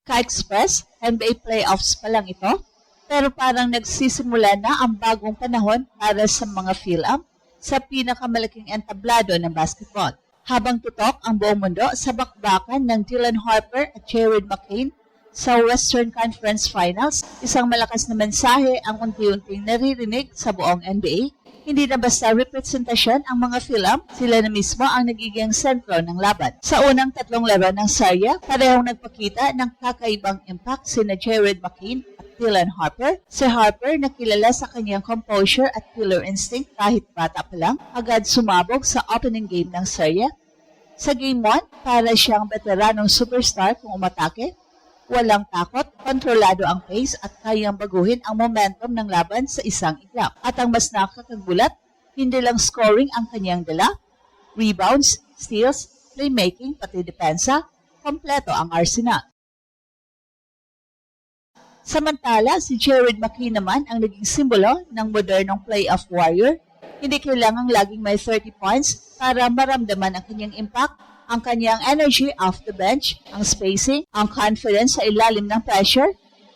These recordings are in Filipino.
Ka-express, NBA playoffs pa lang ito, pero parang nagsisimula na ang bagong panahon para sa mga Phil-Am sa pinakamalaking entablado ng basketball. Habang tutok ang buong mundo sa bakbakan ng Dylan Harper at Jared McCain sa Western Conference Finals, isang malakas na mensahe ang unti-unting naririnig sa buong NBA. Hindi na basta representasyon ang mga Phil-Am, sila na mismo ang nagiging sentro ng laban. Sa unang tatlong laro ng serye, parehong nagpakita ng kakaibang impact sina Jared McCain at Dylan Harper. Si Harper, na kilala sa kanyang composure at killer instinct kahit bata pa lang, agad sumabog sa opening game ng serye. Sa Game 1, para siyang veteranong superstar kung umatake. Walang takot, kontrolado ang pace at kayang baguhin ang momentum ng laban sa isang iglap. At ang mas nakakagulat, hindi lang scoring ang kanyang dala, rebounds, steals, playmaking, pati depensa, kompleto ang arsenal. Samantala, si Jared McCain naman ang naging simbolo ng modernong playoff warrior. Hindi kailangang laging may 30 points para maramdaman ang kanyang impact, ang kanyang energy off the bench, ang spacing, ang confidence sa ilalim ng pressure.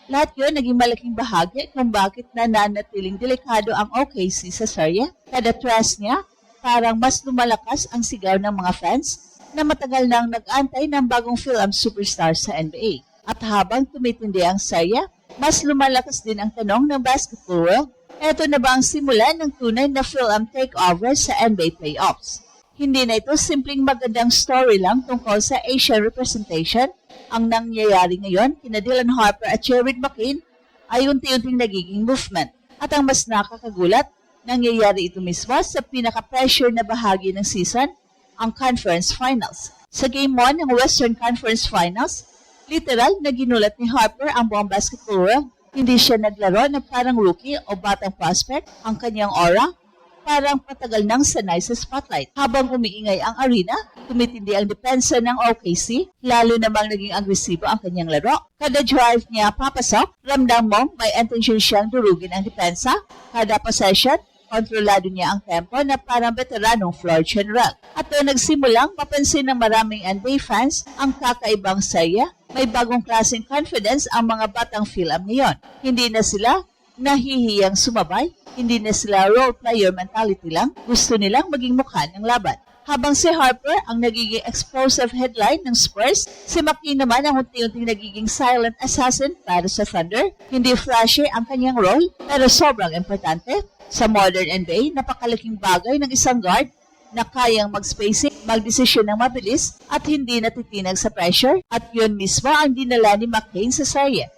Lahat yun naging malaking bahagi kung bakit nananatiling delikado ang OKC sa serye. Kada tres niya, parang mas lumalakas ang sigaw ng mga fans na matagal nang nag-antay ng bagong Phil-Am superstar sa NBA. At habang tumitindi ang serye, mas lumalakas din ang tanong ng basketball world. Ito na ba ang simula ng tunay na Phil-Am takeover sa NBA playoffs? Hindi na ito simpleng magandang story lang tungkol sa Asian representation. Ang nangyayari ngayon kina Dylan Harper at Jared McCain ay unti-unting nagiging movement. At ang mas nakakagulat, nangyayari ito mismo sa pinaka-pressure na bahagi ng season, ang Conference Finals. Sa Game 1 ng Western Conference Finals, literal na ginulat ni Harper ang buong basketball world. Hindi siya naglaro na parang rookie o batang prospect. Ang kanyang aura, parang patagal nang sanay sa spotlight. Habang umiingay ang arena, tumitindi ang depensa ng OKC, lalo namang naging agresibo ang kanyang laro. Kada drive niya papasok, ramdam mong may intention siyang durugin ang depensa. Kada possession, kontrolado niya ang tempo na parang veteranong floor general. At doon nagsimulang mapansin ng maraming NBA fans ang kakaibang saya. May bagong klaseng confidence ang mga batang Phil-Am ngayon. Hindi na sila nahihiyang sumabay, hindi na sila role player mentality lang, gusto nilang maging mukha ng laban. Habang si Harper ang nagiging explosive headline ng Spurs, si McCain naman ang unti-unting nagiging silent assassin para sa Thunder. Hindi flashy ang kanyang role, pero sobrang importante. Sa modern NBA, napakalaking bagay ng isang guard na kayang mag-spacing, mag-desisyon ng mabilis at hindi natitinag sa pressure, at yun mismo ang dinala ni McCain sa serye.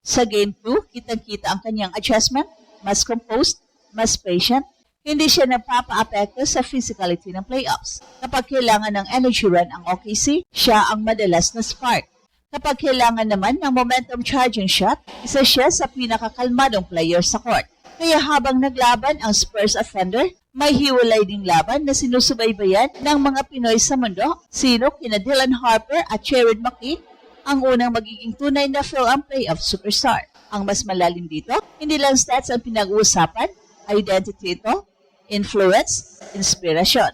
Sa Game 2, kitang-kita ang kanyang adjustment, mas composed, mas patient. Hindi siya nagpapa-apekto sa physicality ng playoffs. Kapag kailangan ng energy run ang OKC, siya ang madalas na spark. Kapag kailangan naman ng momentum charging shot, isa siya sa pinakakalmadong player sa court. Kaya habang naglaban ang Spurs at Thunder, may hiwalay ding laban na sinusubaybayan ng mga Pinoy sa mundo. Sino kina Dylan Harper at Jared McCain ang unang magiging tunay na Phil-Am playoff superstar. Ang mas malalim dito, hindi lang stats ang pinag-uusapan, identity ito, influence, inspirasyon.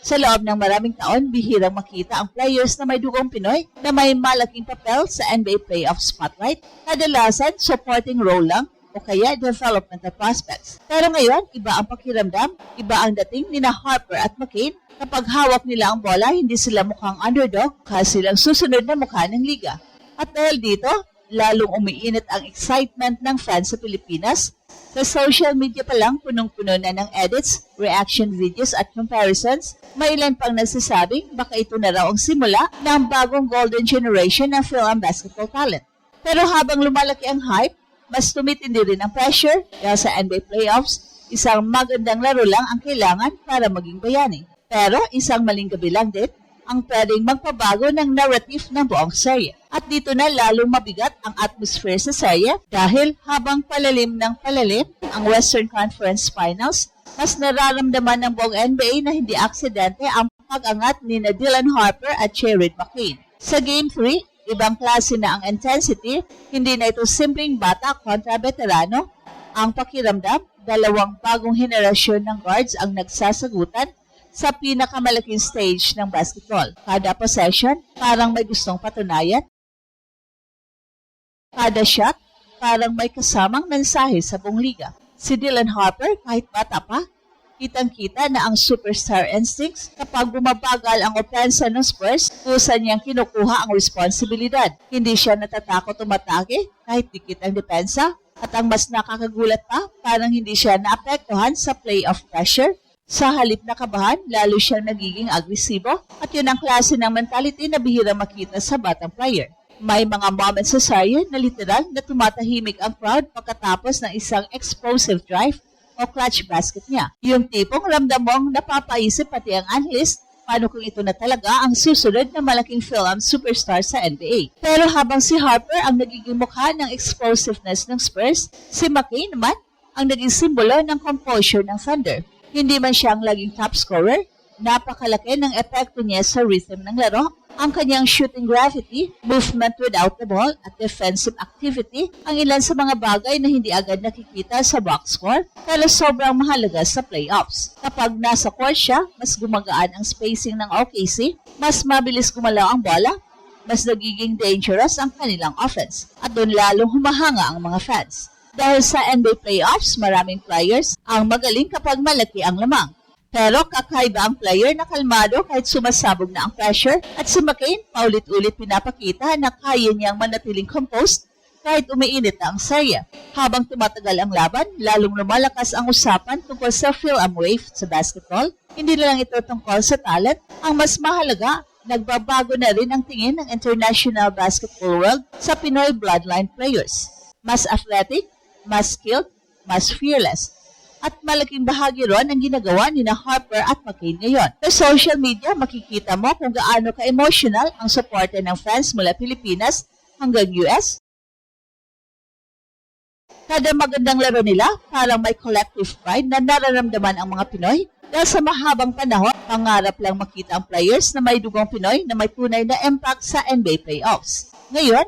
Sa loob ng maraming taon, bihirang makita ang players na may dugong Pinoy na may malaking papel sa NBA playoff spotlight. Kadalasan, supporting role lang o kaya developmental prospects. Pero ngayon, iba ang pakiramdam, iba ang dating ni Harper at McCain. Kapag hawak nila ang bola, hindi sila mukhang underdog, kasi silang susunod na mukha ng liga. At dahil dito, lalong umiinit ang excitement ng fans sa Pilipinas. Sa social media pa lang, punong-puno na ng edits, reaction videos at comparisons. May ilan pang nagsasabing baka ito na raw ang simula ng bagong golden generation ng Phil-Am basketball talent. Pero habang lumalaki ang hype, mas tumitindi rin ang pressure dahil sa NBA playoffs, isang magandang laro lang ang kailangan para maging bayani. Pero isang maling gabi lang din ang pwedeng magpabago ng narrative ng buong serye. At dito na lalong mabigat ang atmosphere sa serye dahil habang palalim ng palalim ang Western Conference Finals, mas nararamdaman ng buong NBA na hindi aksidente ang pag-angat ni Dylan Harper at Jared McCain. Sa Game 3, ibang klase na ang intensity, hindi na ito simpleng bata kontra veterano. Ang pakiramdam, dalawang bagong henerasyon ng guards ang nagsasagutan, sa pinakamalaking stage ng basketball. Kada possession, parang may gustong patunayan. Kada shot, parang may kasamang mensahe sa buong liga. Si Dylan Harper, kahit bata pa, kitang-kita na ang superstar instincts kapag bumabagal ang opensa ng Spurs, kusa niyang kinukuha ang responsibilidad. Hindi siya natatakot umatake kahit dikit ang depensa, at ang mas nakakagulat pa, parang hindi siya naapektuhan sa playoff pressure. Sa halip na kabahan, lalo siyang nagiging agresibo, at yun ang klase ng mentality na bihirang makita sa batang player. May mga moments sa Sawyer na literal na tumatahimik ang crowd pagkatapos ng isang explosive drive o clutch basket niya. Yung tipong ramdam mong napapaisip pati ang analyst, paano kung ito na talaga ang susunod na malaking film superstar sa NBA. Pero habang si Harper ang nagiging mukha ng explosiveness ng Spurs, si McCain naman ang naging simbolo ng composure ng Thunder. Hindi man siya ang laging top scorer, napakalaki ng epekto niya sa rhythm ng laro. Ang kanyang shooting gravity, movement without the ball, at defensive activity ang ilan sa mga bagay na hindi agad nakikita sa box score pero sobrang mahalaga sa playoffs. Kapag nasa court siya, mas gumagaan ang spacing ng OKC, mas mabilis gumalaw ang bola, mas nagiging dangerous ang kanilang offense, at doon lalong humahanga ang mga fans. Dahil sa NBA playoffs, maraming players ang magaling kapag malaki ang lamang. Pero kakaiba ang player na kalmado kahit sumasabog na ang pressure, at si McCain paulit-ulit pinapakita na kaya niyang manatiling composed kahit umiinit na ang serya. Habang tumatagal ang laban, lalong lumalakas ang usapan tungkol sa feel-am wave sa basketball. Hindi na lang ito tungkol sa talent. Ang mas mahalaga, nagbabago na rin ang tingin ng international basketball world sa Pinoy bloodline players. Mas athletic, mas skilled, mas fearless. At malaking bahagi ron ang ginagawa ni Harper at McCain ngayon. Sa social media, makikita mo kung gaano ka-emotional ang suporte ng fans mula Pilipinas hanggang US. Kada magandang laro nila, parang may collective pride na nararamdaman ang mga Pinoy. Dahil sa mahabang panahon, pangarap lang makita ang players na may dugong Pinoy na may tunay na impact sa NBA playoffs. Ngayon,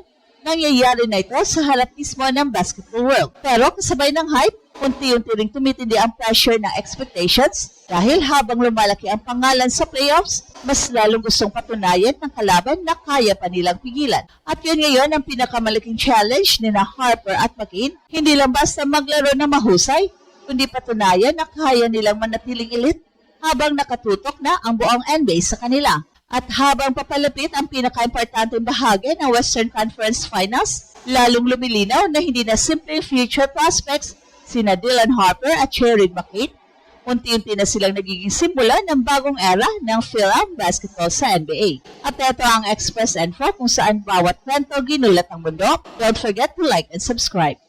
nangyayari na ito sa harap mismo ng basketball world. Pero kasabay ng hype, unti-unti ring tumitindi ang pressure ng expectations dahil habang lumalaki ang pangalan sa playoffs, mas lalong gustong patunayan ng kalaban na kaya pa nilang pigilan. At yun ngayon ang pinakamalaking challenge ni Harper at McCain. Hindi lang basta maglaro na mahusay, kundi patunayan na kaya nilang manatiling elite habang nakatutok na ang buong NBA sa kanila. At habang papalapit ang pinaka-importanteng bahagi ng Western Conference Finals, lalong lumilinaw na hindi na simple future prospects sina Dylan Harper at Jared McCain. Unti-unti na silang nagiging simbolo ng bagong era ng feel-am basketball sa NBA. At ito ang Express Info kung saan bawat kwento ginulat ang mundo. Don't forget to like and subscribe.